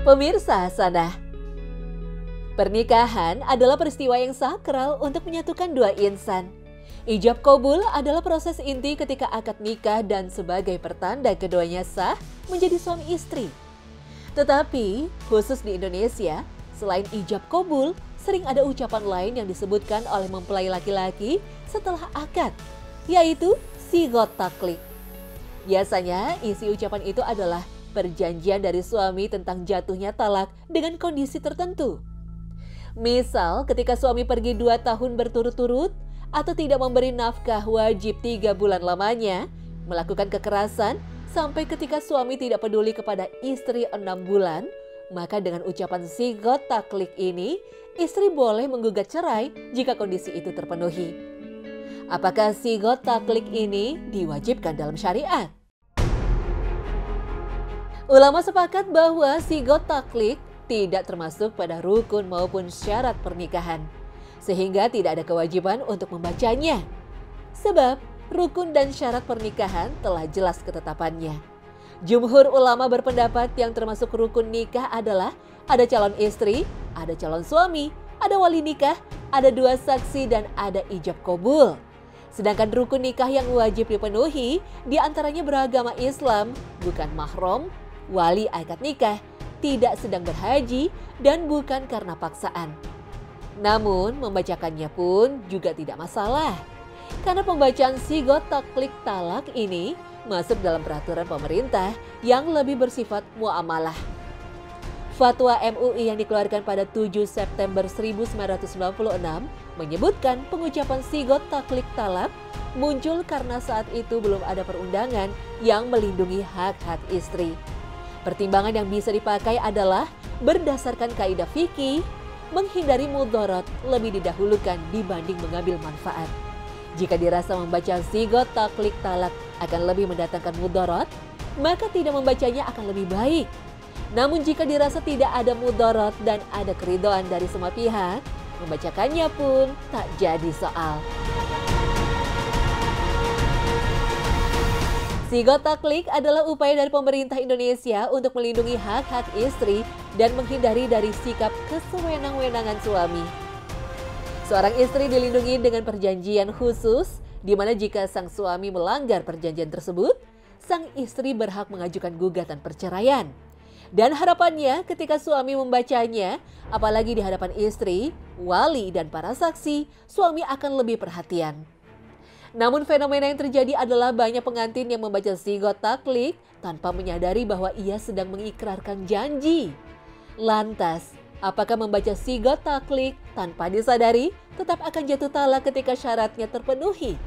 Pemirsa Sanah, pernikahan adalah peristiwa yang sakral untuk menyatukan dua insan. Ijab kabul adalah proses inti ketika akad nikah dan sebagai pertanda keduanya sah menjadi suami istri. Tetapi khusus di Indonesia, selain ijab kabul, sering ada ucapan lain yang disebutkan oleh mempelai laki-laki setelah akad, yaitu sigot taklik. Biasanya isi ucapan itu adalah perjanjian dari suami tentang jatuhnya talak dengan kondisi tertentu. Misal ketika suami pergi 2 tahun berturut-turut atau tidak memberi nafkah wajib 3 bulan lamanya, melakukan kekerasan sampai ketika suami tidak peduli kepada istri 6 bulan, maka dengan ucapan sigot taklik ini, istri boleh menggugat cerai jika kondisi itu terpenuhi. Apakah sigot taklik ini diwajibkan dalam syariat? Ulama sepakat bahwa sigot taklik tidak termasuk pada rukun maupun syarat pernikahan, sehingga tidak ada kewajiban untuk membacanya. Sebab rukun dan syarat pernikahan telah jelas ketetapannya. Jumhur ulama berpendapat yang termasuk rukun nikah adalah ada calon istri, ada calon suami, ada wali nikah, ada 2 saksi dan ada ijab kabul. Sedangkan rukun nikah yang wajib dipenuhi diantaranya beragama Islam, bukan mahram, wali akad nikah, tidak sedang berhaji, dan bukan karena paksaan. Namun membacakannya pun juga tidak masalah, karena pembacaan sigot taklik talak ini masuk dalam peraturan pemerintah yang lebih bersifat muamalah. Fatwa MUI yang dikeluarkan pada 7 September 1996 menyebutkan pengucapan sigot taklik talak muncul karena saat itu belum ada perundangan yang melindungi hak-hak istri. Pertimbangan yang bisa dipakai adalah berdasarkan kaidah fikih, menghindari mudarat lebih didahulukan dibanding mengambil manfaat. Jika dirasa membaca sigot taklik talak akan lebih mendatangkan mudarat, maka tidak membacanya akan lebih baik. Namun jika dirasa tidak ada mudarat dan ada keridhaan dari semua pihak, membacakannya pun tak jadi soal. Sigot taklik adalah upaya dari pemerintah Indonesia untuk melindungi hak-hak istri dan menghindari dari sikap kesewenang-wenangan suami. Seorang istri dilindungi dengan perjanjian khusus, di mana jika sang suami melanggar perjanjian tersebut, sang istri berhak mengajukan gugatan perceraian. Dan harapannya ketika suami membacanya, apalagi di hadapan istri, wali, dan para saksi, suami akan lebih perhatian. Namun fenomena yang terjadi adalah banyak pengantin yang membaca sigot taklik tanpa menyadari bahwa ia sedang mengikrarkan janji. Lantas, apakah membaca sigot taklik tanpa disadari tetap akan jatuh talak ketika syaratnya terpenuhi?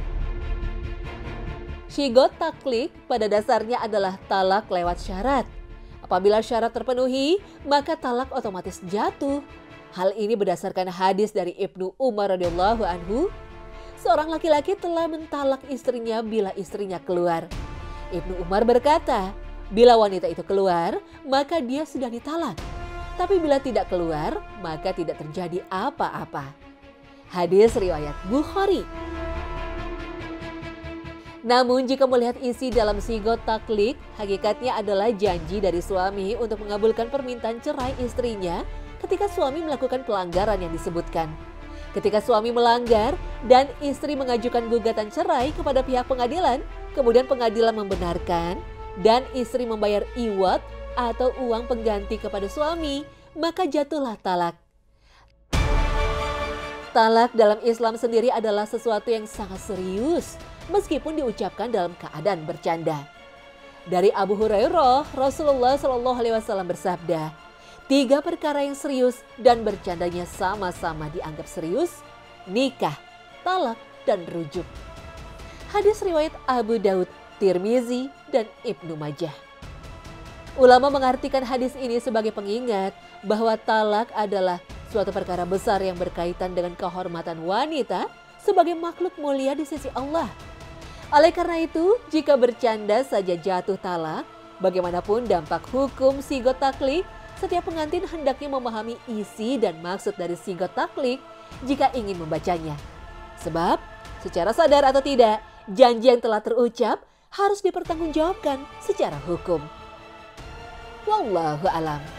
Sigot taklik pada dasarnya adalah talak lewat syarat. Apabila syarat terpenuhi, maka talak otomatis jatuh. Hal ini berdasarkan hadis dari Ibnu Umar radhiyallahu anhu. Seorang laki-laki telah mentalak istrinya bila istrinya keluar. Ibnu Umar berkata, bila wanita itu keluar, maka dia sudah ditalak. Tapi bila tidak keluar, maka tidak terjadi apa-apa. Hadis riwayat Bukhari. Namun jika melihat isi dalam sigot taklik, hakikatnya adalah janji dari suami untuk mengabulkan permintaan cerai istrinya ketika suami melakukan pelanggaran yang disebutkan. Ketika suami melanggar dan istri mengajukan gugatan cerai kepada pihak pengadilan, kemudian pengadilan membenarkan dan istri membayar iwat atau uang pengganti kepada suami, maka jatuhlah talak. Talak dalam Islam sendiri adalah sesuatu yang sangat serius, meskipun diucapkan dalam keadaan bercanda. Dari Abu Hurairah, Rasulullah SAW bersabda, 3 perkara yang serius dan bercandanya sama-sama dianggap serius, nikah, talak, dan rujuk. Hadis riwayat Abu Daud, Tirmizi, dan Ibnu Majah. Ulama mengartikan hadis ini sebagai pengingat bahwa talak adalah suatu perkara besar yang berkaitan dengan kehormatan wanita sebagai makhluk mulia di sisi Allah. Oleh karena itu, jika bercanda saja jatuh talak, bagaimanapun dampak hukum sigot taklik, setiap pengantin hendaknya memahami isi dan maksud dari sigot taklik jika ingin membacanya. Sebab, secara sadar atau tidak, janji yang telah terucap harus dipertanggungjawabkan secara hukum. Wallahu a'lam.